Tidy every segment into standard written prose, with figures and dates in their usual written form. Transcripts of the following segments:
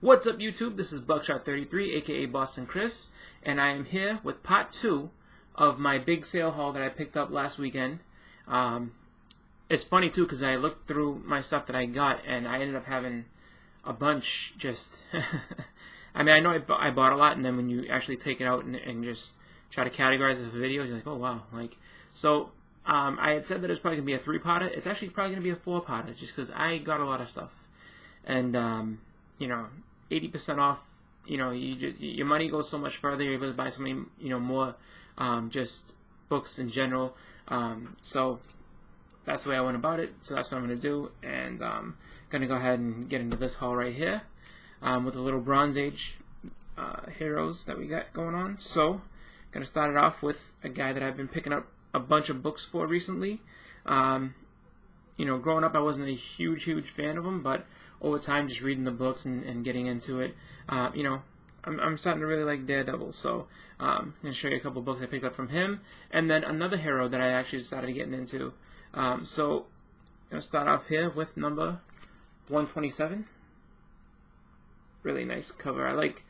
What's up, YouTube? This is Buckshot33, aka Boston Chris, and I am here with part 2 of my big sale haul that I picked up last weekend. It's funny too because I looked through my stuff that I got and I ended up having a bunch. Just, I mean, I know I bought a lot, and then when you actually take it out and just try to categorize it for videos, you're like, oh wow, like so. I had said that it's probably gonna be a 3-parter. It's actually probably gonna be a 4-parter, just because I got a lot of stuff, and you know, 80% off. You know, your money goes so much further. You're able to buy so many, more, just books in general. So that's the way I went about it. So that's what I'm gonna do, and gonna go ahead and get into this haul right here with the little Bronze Age heroes that we got going on. So gonna start it off with a guy that I've been picking up a bunch of books for recently. Growing up I wasn't a huge fan of him, but over time just reading the books and getting into it, I'm starting to really like Daredevil. So I'm going to show you a couple books I picked up from him, and then another hero that I actually started getting into. So I'm going to start off here with number 127. Really nice cover. I like,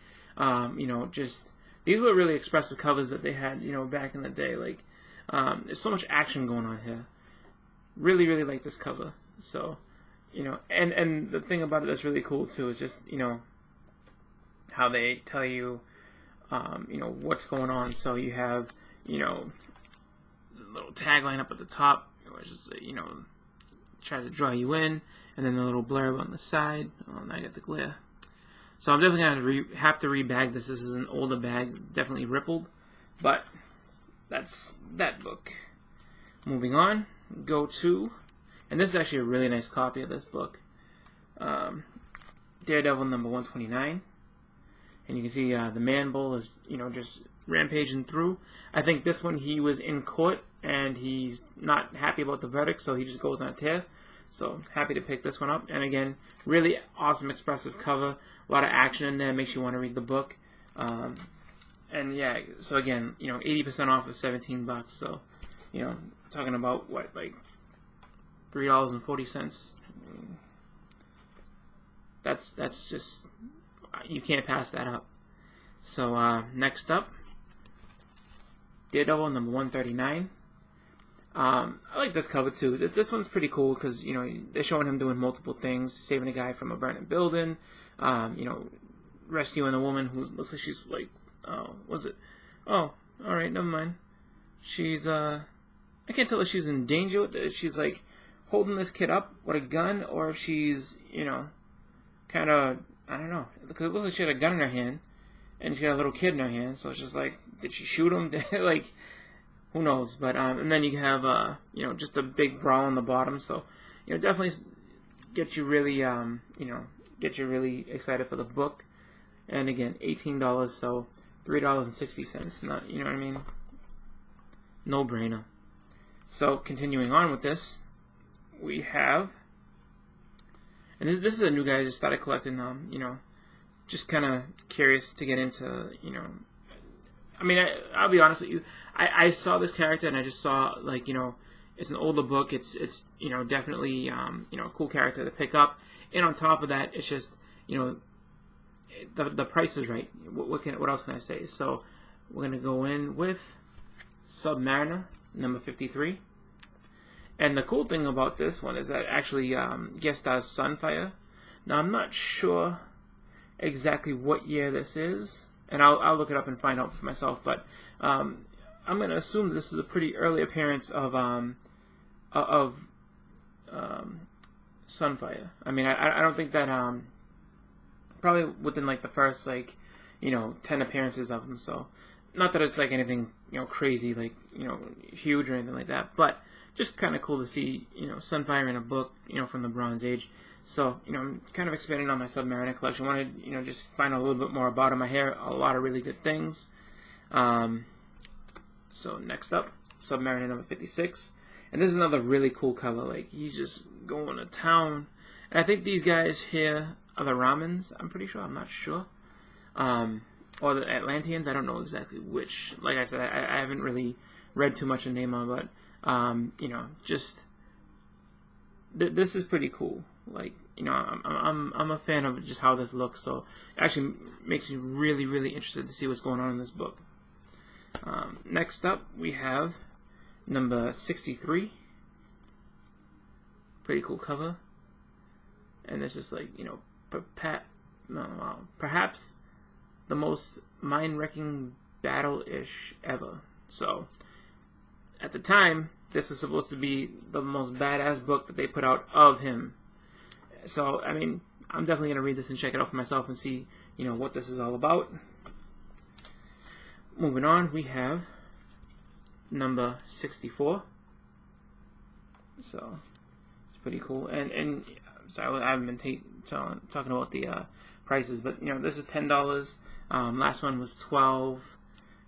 just, these were really expressive covers that they had, back in the day. Like, there's so much action going on here. Really like this cover. So, and the thing about it that's really cool too is just, how they tell you, what's going on. So you have, the little tagline up at the top, which is, tries to draw you in, and then the little blurb on the side. Oh, now I got the glare. So I'm definitely going to have to rebag this. This is an older bag, definitely rippled, but that's that book. Moving on, go to, and this is actually a really nice copy of this book, Daredevil number 129, and you can see the Man Bull is, just rampaging through. I think this one he was in court and he's not happy about the verdict, so he just goes on a tear. So happy to pick this one up, and again, really awesome expressive cover, a lot of action in there, makes you want to read the book. And yeah, so again, 80% off of $17. So, talking about what, like $3.40. That's just, you can't pass that up. So next up, Daredevil number 139. I like this cover too. This one's pretty cool because they're showing him doing multiple things, saving a guy from a burning building, rescuing a woman who looks like she's like, was it? Oh, alright, never mind. She's, I can't tell if she's in danger, if she's, like, holding this kid up with a gun, or if she's, kind of, I don't know. Because it looks like she had a gun in her hand, and she got a little kid in her hand, so it's just like, did she shoot him? Like, who knows? But, and then you have, just a big brawl on the bottom, so, definitely get you really, get you really excited for the book. And again, $18, so $3.60, not, what I mean? No brainer. So continuing on with this, we have, and this is a new guy I just started collecting. Just kind of curious to get into. I mean, I'll be honest with you. I saw this character and I just saw, like, it's an older book. It's definitely a cool character to pick up. And on top of that, it's just the price is right. What else can I say? So we're gonna go in with Submariner number 53, and the cool thing about this one is that actually guest stars Sunfire. Now I'm not sure exactly what year this is, and I'll look it up and find out for myself. But I'm gonna assume this is a pretty early appearance of Sunfire. I mean, I don't think that probably within like the first 10 appearances of him. So not that it's like anything crazy, like huge or anything like that, but just kind of cool to see Sunfire in a book from the Bronze Age. So I'm kind of expanding on my Submariner collection. Wanted just find out a little bit more about him. I hear a lot of really good things. So next up, Submariner number 56, and this is another really cool cover. Like, he's just going to town, and I think these guys here are the Ramans, I'm pretty sure. I'm not sure. Or the Atlanteans. I don't know exactly which. Like I said, I haven't really read too much of Namor, but, just, this is pretty cool. Like, you know, I'm a fan of just how this looks. So it actually makes me really, really interested to see what's going on in this book. Next up, we have number 63. Pretty cool cover. And it's just like, you know, perhaps the most mind-wrecking battle-ish ever. So, at the time, this is supposed to be the most badass book that they put out of him. So, I mean, I'm definitely going to read this and check it out for myself and see, you know, what this is all about. Moving on, we have number 64. So, it's pretty cool. And so I haven't been talking about the prices, but, you know, this is $10. Last one was $12.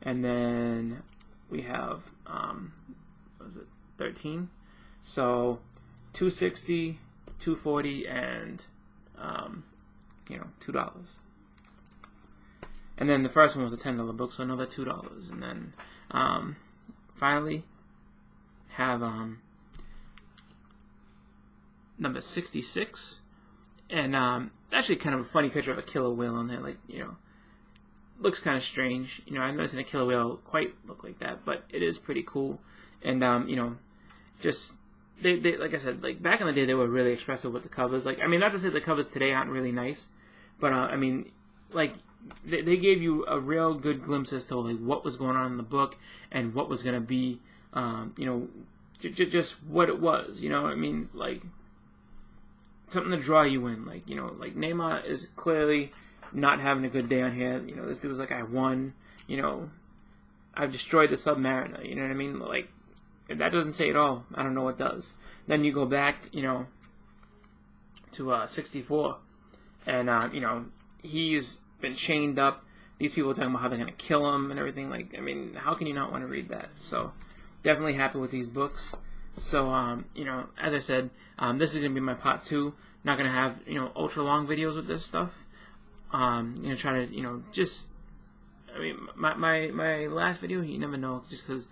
And then we have, what was it, 13? So, $2.60, $2.40, and, you know, $2. And then the first one was a $10 book, so another $2. And then, finally, have, number 66. And, actually kind of a funny picture of a killer whale on there, like, you know, looks kind of strange. You know, I've never seen a killer whale quite look like that, but it is pretty cool. And, you know, just, they like I said, like, back in the day, they were really expressive with the covers. Like, I mean, not to say the covers today aren't really nice, but, I mean, like, they gave you a real good glimpse as to, like, what was going on in the book and what was going to be, you know, just what it was, you know. I mean, like, something to draw you in. Like, you know, like, Neymar is clearly not having a good day on here. You know, this dude was like, I won, you know, I've destroyed the Submariner, you know what I mean? Like, if that doesn't say it all, I don't know what does. Then you go back, you know, to 64, and, you know, he's been chained up. These people are talking about how they're going to kill him and everything. Like, I mean, how can you not want to read that? So, definitely happy with these books. So, you know, as I said, this is going to be my part 2. Not going to have, you know, ultra long videos with this stuff. You know, try to, you know, just, I mean, my last video, you never know, just because,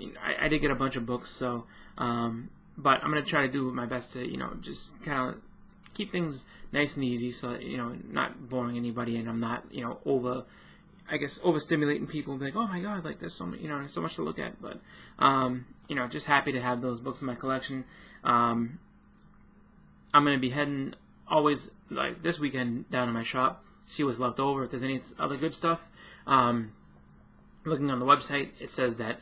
you know, I did get a bunch of books, so, but I'm going to try to do my best to, you know, just kind of keep things nice and easy, so, you know, not boring anybody, and I'm not, you know, overstimulating people and be like, oh my god, like, there's so much, you know, there's so much to look at, but, you know, just happy to have those books in my collection. I'm going to be heading always, like, this weekend down to my shop, see what's left over, if there's any other good stuff. Looking on the website, it says that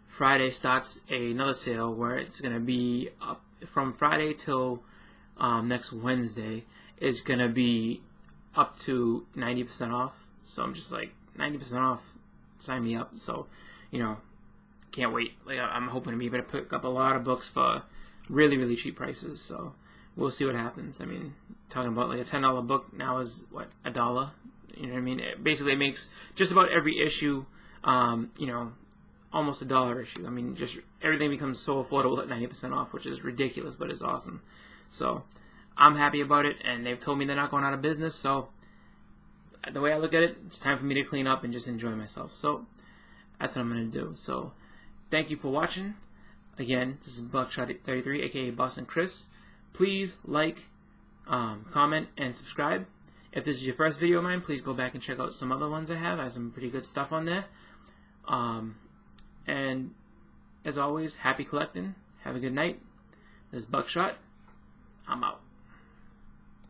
Friday starts another sale where it's going to be up from Friday till next Wednesday is going to be up to 90% off. So I'm just like, 90% off, sign me up. So, you know, can't wait. Like, I'm hoping to be able to pick up a lot of books for really, really cheap prices. So we'll see what happens. I mean, talking about like a $10 book now is, what, $1? You know what I mean? It basically makes just about every issue, you know, almost $1 issue. I mean, just everything becomes so affordable at 90% off, which is ridiculous, but it's awesome. So I'm happy about it, and they've told me they're not going out of business. So the way I look at it, it's time for me to clean up and just enjoy myself. So that's what I'm going to do. So thank you for watching. Again, this is Buckshot33, aka Boston Chris. Please like, comment, and subscribe. If this is your first video of mine, please go back and check out some other ones I have. I have some pretty good stuff on there. And as always, happy collecting. Have a good night. This is Buckshot. I'm out.